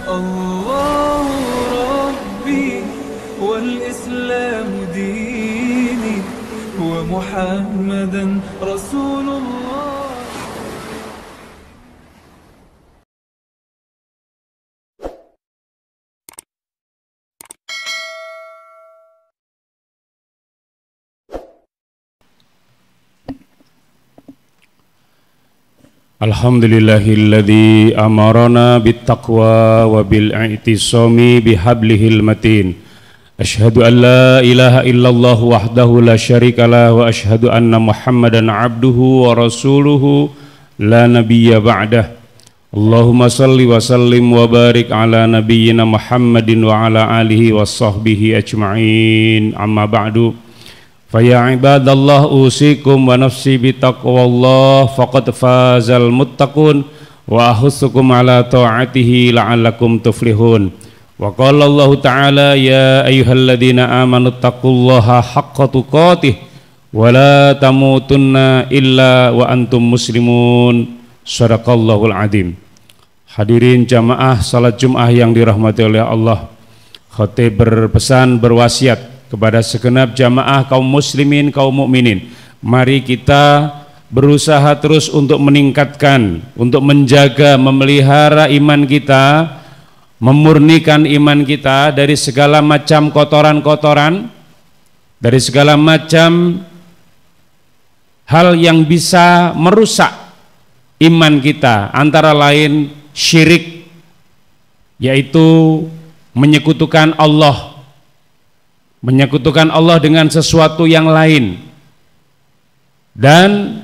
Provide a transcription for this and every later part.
الله ربي والإسلام ديني ومحمدا رسول الله. Alhamdulillahilladzi amarana bittaqwa wa bil i'tisami bihablihil matin. Asyhadu an la ilaha illallah wahdahu la syarikalah wa asyhadu anna Muhammadan abduhu wa rasuluhu la nabiyya ba'dah. Allahumma salli wa sallim wa barik ala nabiyyina Muhammadin wa ala alihi wa sahbihi ajma'in. Amma ba'du. Faya ibadallah usikum wa nafsi bitaqwallah faqad fazal muttaqun wa ahussukum ala ta'atihi la'allakum tuflihun. Wa qala Allah ta'ala ya ayyuhalladzina amanu taqullaha haqqa tuqatih wa la tamutunna illa wa antum muslimun. Shadaqallahul adzim. Hadirin jamaah salat Jumat yang dirahmati oleh Allah, khatib berpesan berwasiat kepada segenap jamaah kaum muslimin, kaum mukminin, mari kita berusaha terus untuk meningkatkan, untuk menjaga, memelihara iman kita, memurnikan iman kita dari segala macam kotoran-kotoran, dari segala macam hal yang bisa merusak iman kita, antara lain syirik, yaitu menyekutukan Allah, menyekutukan Allah dengan sesuatu yang lain, dan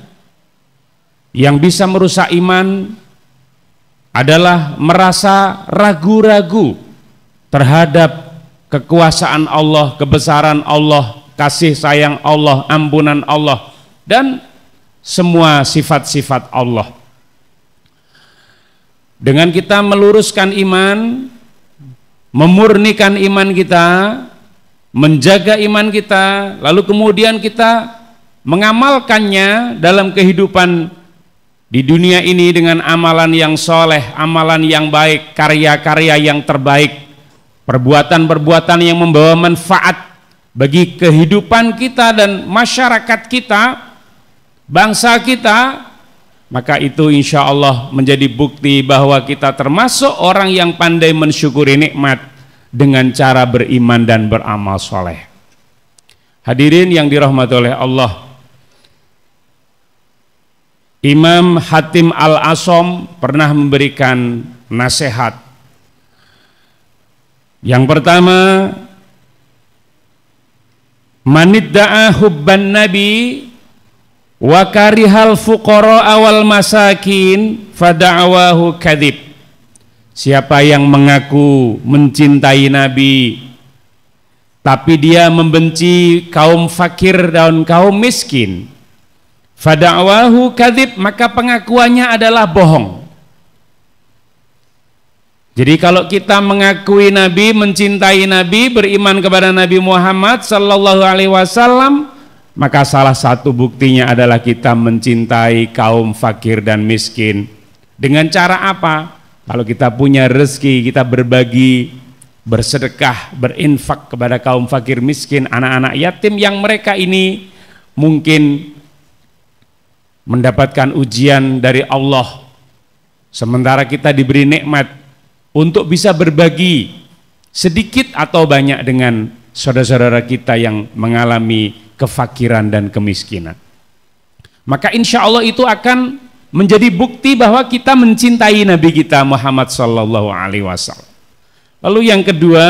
yang bisa merusak iman adalah merasa ragu-ragu terhadap kekuasaan Allah, kebesaran Allah, kasih sayang Allah, ampunan Allah, dan semua sifat-sifat Allah. Dengan kita meluruskan iman, memurnikan iman kita, menjaga iman kita, lalu kemudian kita mengamalkannya dalam kehidupan di dunia ini dengan amalan yang soleh, amalan yang baik, karya-karya yang terbaik, perbuatan-perbuatan yang membawa manfaat bagi kehidupan kita dan masyarakat kita, bangsa kita, maka itu insya Allah menjadi bukti bahwa kita termasuk orang yang pandai mensyukuri nikmat dengan cara beriman dan beramal soleh. Hadirin yang dirahmati oleh Allah, Imam Hatim Al-Asom pernah memberikan nasihat. Yang pertama, manidda'a hubban nabi wa karihal fuqara awal masakin fada'awahu kadhib. Siapa yang mengaku mencintai Nabi tapi dia membenci kaum fakir dan kaum miskin, fada'wahu kadzib, maka pengakuannya adalah bohong. Jadi kalau kita mengakui Nabi, mencintai Nabi, beriman kepada Nabi Muhammad sallallahu alaihi wasallam, maka salah satu buktinya adalah kita mencintai kaum fakir dan miskin. Dengan cara apa? Kalau kita punya rezeki, kita berbagi, bersedekah, berinfak kepada kaum fakir miskin, anak-anak yatim yang mereka ini mungkin mendapatkan ujian dari Allah, sementara kita diberi nikmat untuk bisa berbagi sedikit atau banyak dengan saudara-saudara kita yang mengalami kefakiran dan kemiskinan. Maka insya Allah itu akan menjadi bukti bahwa kita mencintai Nabi kita Muhammad sallallahu alaihi wasallam. Lalu yang kedua,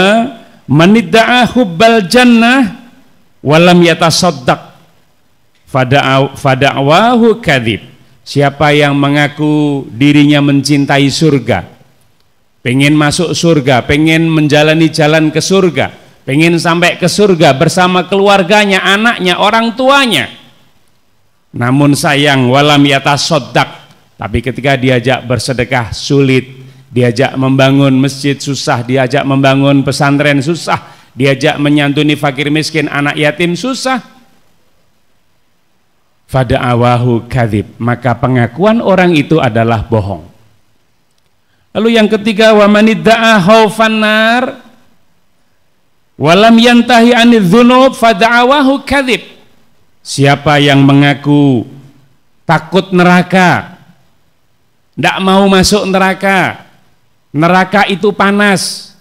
manidda'a hubbal jannah walam yatasaddaq fada'wahu kadzib. Siapa yang mengaku dirinya mencintai surga, pengen masuk surga, pengen menjalani jalan ke surga, pengen sampai ke surga bersama keluarganya, anaknya, orang tuanya, namun sayang walam yatasaddaq, tapi ketika diajak bersedekah sulit, diajak membangun masjid susah, diajak membangun pesantren susah, diajak menyantuni fakir miskin, anak yatim susah, fada'awahu kadzib, maka pengakuan orang itu adalah bohong. Lalu yang ketiga, wa manidda'a khaufan nar walam yantahi anidz dzunub fada'awahu kadzib. Siapa yang mengaku takut neraka, tidak mau masuk neraka, neraka itu panas,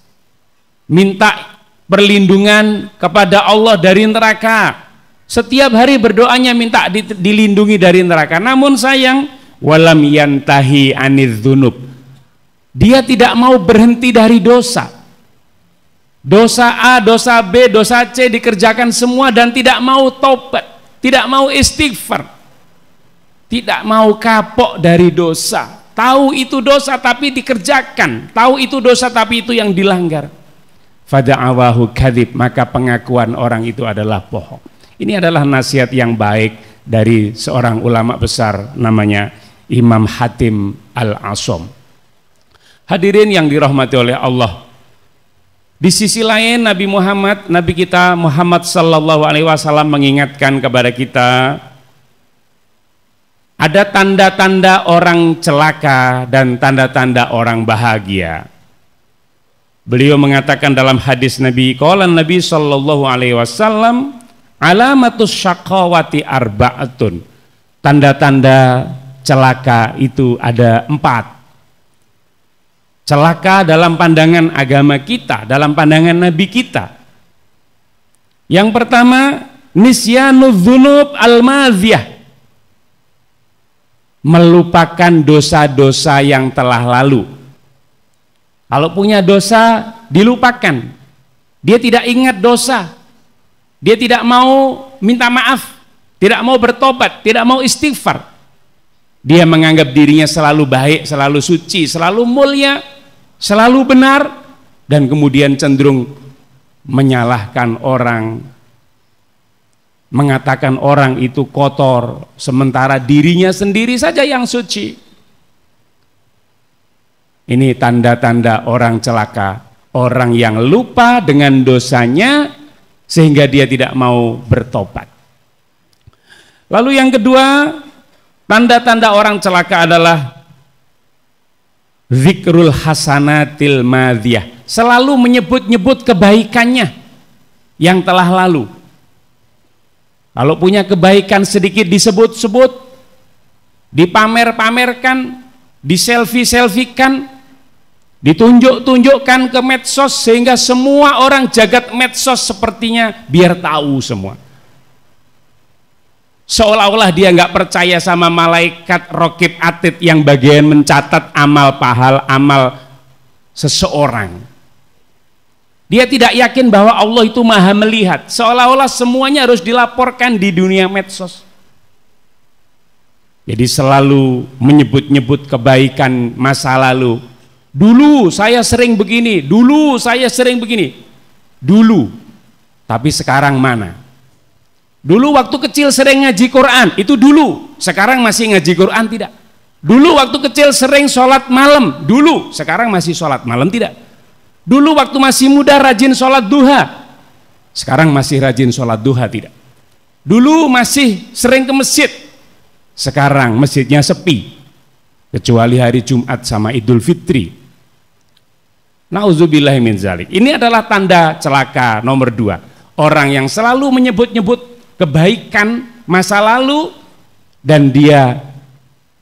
minta perlindungan kepada Allah dari neraka, setiap hari berdoanya minta dilindungi dari neraka, namun sayang walam yantahi anidz dzunub, dia tidak mau berhenti dari dosa. Dosa A, dosa B, dosa C dikerjakan semua dan tidak mau taubat, tidak mau istighfar, tidak mau kapok dari dosa. Tahu itu dosa tapi dikerjakan, tahu itu dosa tapi itu yang dilanggar. Fada'awahu kadzib, maka pengakuan orang itu adalah bohong. Ini adalah nasihat yang baik dari seorang ulama besar namanya Imam Hatim Al-Asham. Hadirin yang dirahmati oleh Allah, di sisi lain Nabi kita Muhammad sallallahu alaihi wasallam mengingatkan kepada kita ada tanda-tanda orang celaka dan tanda-tanda orang bahagia. Beliau mengatakan dalam hadis Nabi, qala Nabi sallallahu alaihi wasallam, alamatus syaqawati arba'atun. Tanda-tanda celaka itu ada 4. Celaka dalam pandangan agama kita, dalam pandangan Nabi kita. Yang pertama, nisyanudz dzunub al-madhiyah, melupakan dosa-dosa yang telah lalu. Kalau punya dosa dilupakan, dia tidak ingat dosa, dia tidak mau minta maaf, tidak mau bertobat, tidak mau istighfar. Dia menganggap dirinya selalu baik, selalu suci, selalu mulia, selalu benar, dan kemudian cenderung menyalahkan orang, mengatakan orang itu kotor, sementara dirinya sendiri saja yang suci. Ini tanda-tanda orang celaka, orang yang lupa dengan dosanya sehingga dia tidak mau bertobat. Lalu yang kedua, tanda-tanda orang celaka adalah zikrul hasanatil madhiyah, selalu menyebut-nyebut kebaikannya yang telah lalu. Kalau punya kebaikan sedikit disebut-sebut, dipamer-pamerkan, diselfie-selfikan, ditunjuk-tunjukkan ke medsos sehingga semua orang jagat medsos sepertinya biar tahu semua. Seolah-olah dia nggak percaya sama malaikat raqib atid yang bagian mencatat amal pahala amal seseorang. Dia tidak yakin bahwa Allah itu maha melihat. Seolah-olah semuanya harus dilaporkan di dunia medsos. Jadi selalu menyebut-nyebut kebaikan masa lalu. Dulu saya sering begini, dulu saya sering begini. Dulu. Tapi sekarang mana? Dulu waktu kecil sering ngaji Quran, itu dulu. Sekarang masih ngaji Quran tidak? Dulu waktu kecil sering sholat malam, dulu. Sekarang masih sholat malam tidak? Dulu waktu masih muda rajin sholat duha, sekarang masih rajin sholat duha tidak? Dulu masih sering ke masjid, sekarang masjidnya sepi, kecuali hari Jumat sama Idul Fitri. Nauzubillahi min dzalik. Ini adalah tanda celaka nomor 2. Orang yang selalu menyebut-nyebut kebaikan masa lalu dan dia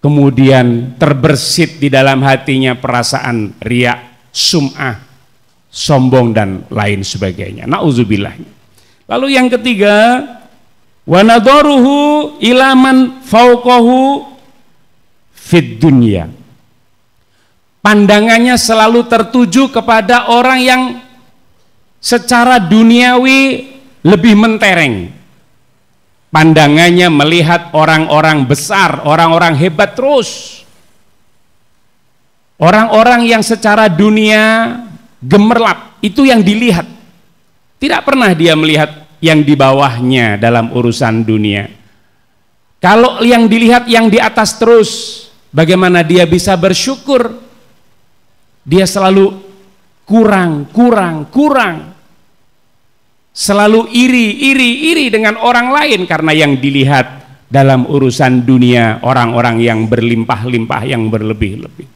kemudian terbersit di dalam hatinya perasaan riya, sum'ah, sombong dan lain sebagainya. Nauzubillah. Lalu yang ketiga, wa nadharuhu ila man fauqahu fid dunya. Pandangannya selalu tertuju kepada orang yang secara duniawi lebih mentereng. Pandangannya melihat orang-orang besar, orang-orang hebat terus. Orang-orang yang secara dunia gemerlap, itu yang dilihat. Tidak pernah dia melihat yang di bawahnya dalam urusan dunia. Kalau yang dilihat yang di atas terus, bagaimana dia bisa bersyukur? Dia selalu kurang. Selalu iri dengan orang lain karena yang dilihat dalam urusan dunia orang-orang yang berlimpah-limpah, yang berlebih-lebih.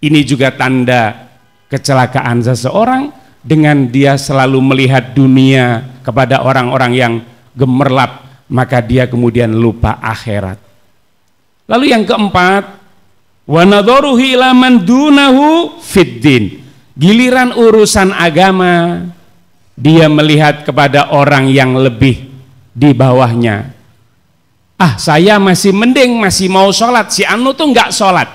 Ini juga tanda kecelakaan seseorang dengan dia selalu melihat dunia kepada orang-orang yang gemerlap, maka dia kemudian lupa akhirat. Lalu yang keempat, wa nadharuhu ila man dunahu fiddin. Giliran urusan agama, dia melihat kepada orang yang lebih di bawahnya. Saya masih mending, masih mau sholat, si anu tuh nggak sholat.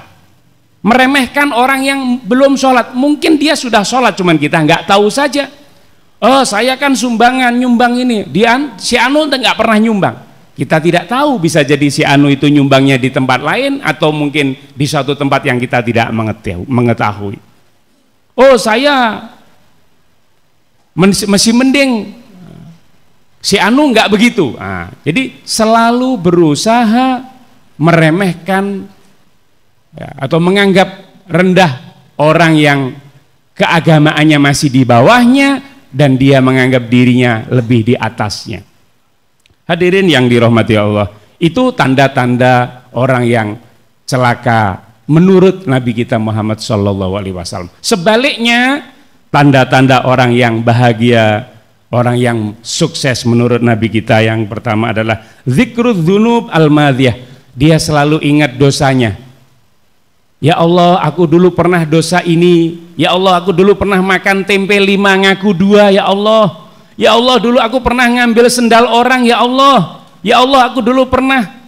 Meremehkan orang yang belum sholat. Mungkin dia sudah sholat, cuman kita nggak tahu saja. Saya kan sumbangan, nyumbang ini. Si anu nggak pernah nyumbang. Kita tidak tahu, bisa jadi si anu itu nyumbangnya di tempat lain, atau mungkin di suatu tempat yang kita tidak mengetahui. Saya masih mending, si anu nggak begitu. Jadi selalu berusaha meremehkan atau menganggap rendah orang yang keagamaannya masih di bawahnya dan dia menganggap dirinya lebih di atasnya. Hadirin yang dirahmati Allah, itu tanda-tanda orang yang celaka menurut Nabi kita Muhammad SAW. Sebaliknya, tanda-tanda orang yang bahagia, orang yang sukses menurut Nabi kita yang pertama adalah zikrul dzunub al-madhiyah. Dia selalu ingat dosanya. Ya Allah, aku dulu pernah dosa ini. Ya Allah, aku dulu pernah makan tempe 5 ngaku 2. Ya Allah, ya Allah, dulu aku pernah ngambil sendal orang. Ya Allah, ya Allah, aku dulu pernah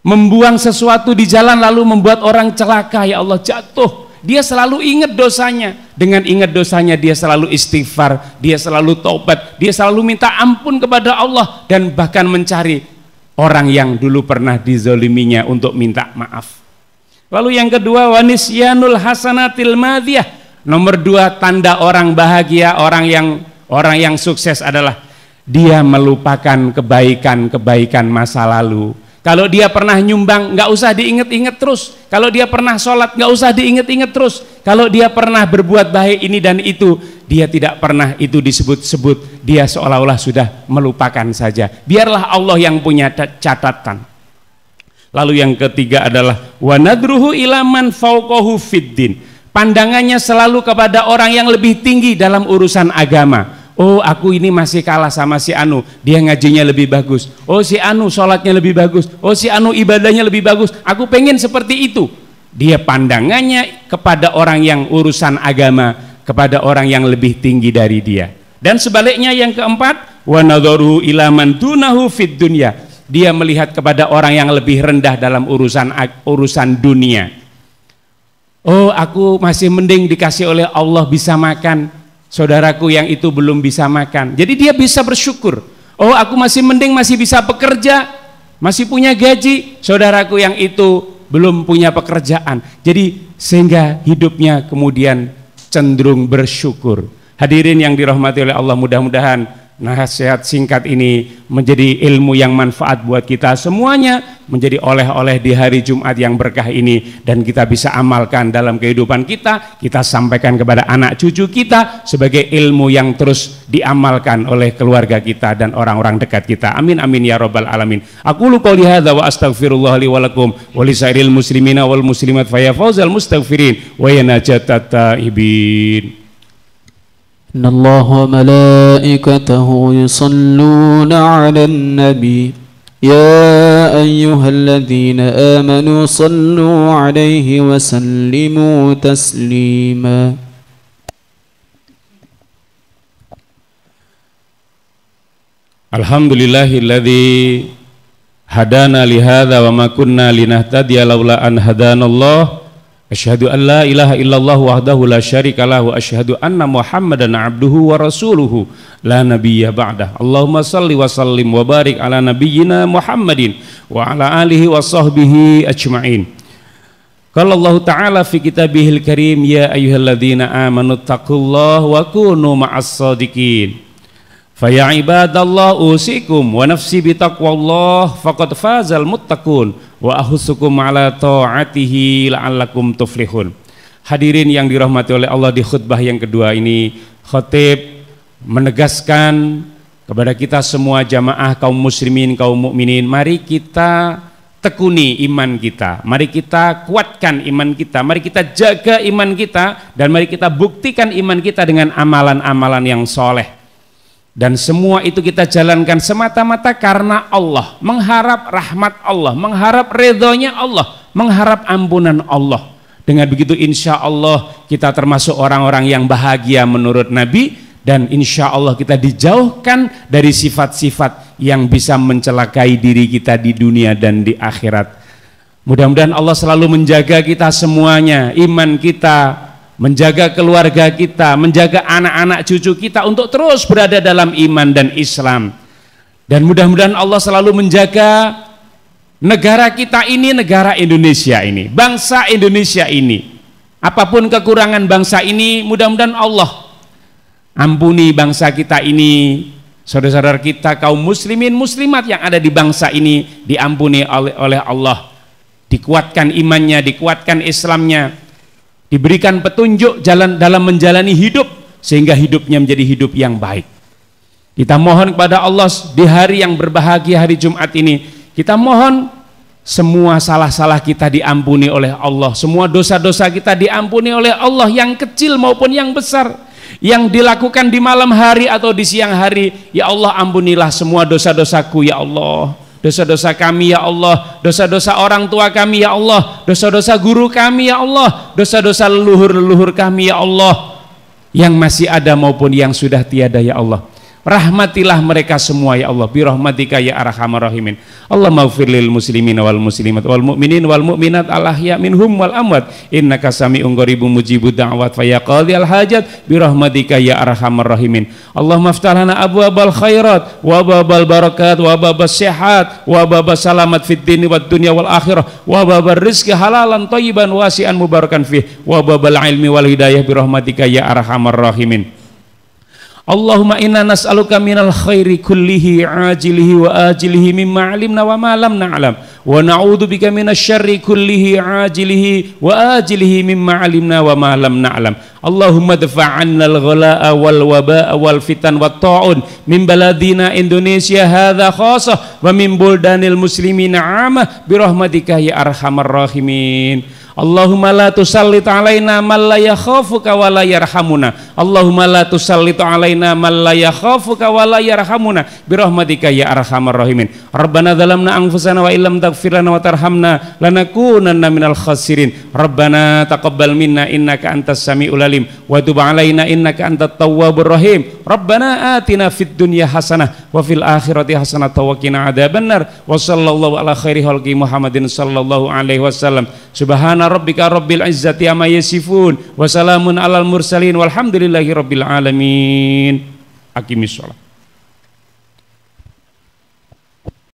membuang sesuatu di jalan lalu membuat orang celaka. Ya Allah, jatuh. Dia selalu ingat dosanya. Dengan ingat dosanya dia selalu istighfar, dia selalu taubat, dia selalu minta ampun kepada Allah, dan bahkan mencari orang yang dulu pernah dizoliminya untuk minta maaf. Lalu yang kedua, wanisyanul hasanatil madhiyah. Nomor 2, tanda orang bahagia, orang yang sukses adalah dia melupakan kebaikan-kebaikan masa lalu. Kalau dia pernah nyumbang, nggak usah diinget-inget terus. Kalau dia pernah sholat, nggak usah diinget-inget terus. Kalau dia pernah berbuat baik ini dan itu, dia tidak pernah itu disebut-sebut. Dia seolah-olah sudah melupakan saja. Biarlah Allah yang punya catatan. Lalu yang ketiga adalah wa nadruhu ila man fawqahu fiddin. Pandangannya selalu kepada orang yang lebih tinggi dalam urusan agama. Aku ini masih kalah sama si anu, dia ngajinya lebih bagus. Si anu sholatnya lebih bagus. Si anu ibadahnya lebih bagus. Aku pengen seperti itu. Dia pandangannya kepada orang yang urusan agama, kepada orang yang lebih tinggi dari dia. Dan sebaliknya yang keempat, wa nadharuhu ila man dunahu fid dunya. Dia melihat kepada orang yang lebih rendah dalam urusan dunia. Aku masih mending dikasih oleh Allah bisa makan, saudaraku yang itu belum bisa makan. Jadi dia bisa bersyukur. Aku masih mending masih bisa bekerja, masih punya gaji, saudaraku yang itu belum punya pekerjaan. Jadi sehingga hidupnya kemudian cenderung bersyukur. Hadirin yang dirahmati oleh Allah, mudah-mudahan nasihat singkat ini menjadi ilmu yang manfaat buat kita semuanya, menjadi oleh-oleh di hari Jumat yang berkah ini, dan kita bisa amalkan dalam kehidupan kita, kita sampaikan kepada anak cucu kita sebagai ilmu yang terus diamalkan oleh keluarga kita dan orang-orang dekat kita. Amin amin ya rabbal alamin. Aqulu qouli hadza wa astaghfirullah li wa lakum wa lisairil muslimina wal muslimat fa ya fawzal mustaghfirin wa ya najatat taibin. إن الله وملائكته يصلون على النبي يا أيها الذين آمنوا صلوا عليه وسلموا تسليما Alhamdulillahilladzi hadana lihadza wa ma kunna linahtadiya laula an hadanallah. Asyhadu an la ilaha illallah wahdahu la syarikalah wa asyhadu anna Muhammadan abduhu wa rasuluhu la nabiyya ba'dah. Allahumma salli wa sallim wa barik ala nabiyyina Muhammadin wa ala alihi wa sahbihi ajma'in. Qala Allah Ta'ala fi kitabihil karim ya ayyuhalladzina amanu taqullaha wa kunu ma'as shadiqin. Faya ibadallah usikum wa nafsi bitaqwallah faqad fazal muttaqun wa ahusukum ala ta'atihi la'allakum tuflihun. Hadirin yang dirahmati oleh Allah, di khutbah yang kedua ini khatib menegaskan kepada kita semua jamaah kaum muslimin, kaum mukminin, mari kita tekuni iman kita, mari kita kuatkan iman kita, mari kita jaga iman kita, dan mari kita buktikan iman kita dengan amalan-amalan yang soleh. Dan semua itu kita jalankan semata-mata karena Allah, mengharap rahmat Allah, mengharap ridhonya Allah, mengharap ampunan Allah. Dengan begitu insya Allah kita termasuk orang-orang yang bahagia menurut Nabi, dan insya Allah kita dijauhkan dari sifat-sifat yang bisa mencelakai diri kita di dunia dan di akhirat. Mudah-mudahan Allah selalu menjaga kita semuanya, iman kita, menjaga keluarga kita, menjaga anak-anak cucu kita untuk terus berada dalam iman dan Islam. Dan mudah-mudahan Allah selalu menjaga negara kita ini, negara Indonesia ini, bangsa Indonesia ini. Apapun kekurangan bangsa ini, mudah-mudahan Allah ampuni bangsa kita ini, saudara-saudara kita kaum muslimin muslimat yang ada di bangsa ini diampuni oleh Allah, dikuatkan imannya, dikuatkan Islamnya, diberikan petunjuk jalan dalam menjalani hidup sehingga hidupnya menjadi hidup yang baik. Kita mohon kepada Allah di hari yang berbahagia, hari Jumat ini, kita mohon semua salah-salah kita diampuni oleh Allah, semua dosa-dosa kita diampuni oleh Allah, yang kecil maupun yang besar, yang dilakukan di malam hari atau di siang hari. Ya Allah, ampunilah semua dosa-dosaku ya Allah, dosa-dosa kami ya Allah, dosa-dosa orang tua kami ya Allah, dosa-dosa guru kami ya Allah, dosa-dosa leluhur-leluhur kami ya Allah, yang masih ada maupun yang sudah tiada ya Allah. Rahmatilah mereka semua ya Allah, birahmatika ya arhamar rahimin. Allahumma ighfir lil muslimin wal muslimat wal mu'minin wal mu'minat al ahya minhum wal amwat, innaka sami'un qaribun mujibud da'wat fa ya qadhiyal hajat birahmatika ya arhamar rahimin. Allahumma iftah lana abwabal khairat wa babal barakat wa babas sihat wa babas salamat fid dini wad dunya wal akhirah wa babar rizqi halalan thayyiban wasi'an mubarakan fih wa babal ilmi wal hidayah birahmatika ya arhamar rahimin. Allahumma inna nas'aluka minal khairi kullihi ajilihi wa ajilihi mimma alimna wa ma lam na'lam wa na'udzubika minasyarri kullihi ajilihi wa ajilihi mimma alimna wa ma lam na'lam. Allahumma dfa' 'anna al-ghalaa wal wabaa wal fitan wat ta'un min baladina Indonesia hadza khassah wa min buldanil muslimina 'amah birahmatika ya arhamar rahimin. Allahumma la tusallit alaina man la yakhafuka wa la yarhamuna. Allahumma la tusallit alaina man la yakhafuka wa la yarhamuna birahmatika ya arhamar rahimin. Rabbana zalamna anfusana wa illam taghfir lana wa tarhamna lanakunanna minal khasirin. Rabbana taqabbal minna innaka antas samiul alim wa tub alaina innaka antat tawwabur rahim. Rabbana atina fid dunya hasanah wa fil akhirati hasanah wa qina adzabannar. Wa sallallahu ala khairi khalqi Muhammadin sallallahu alaihi wasallam. Subhana rabbika rabbil izzati amma yasifun wa salamun alal mursalin walhamdulillahi rabbil alamin. Aqimis shalah.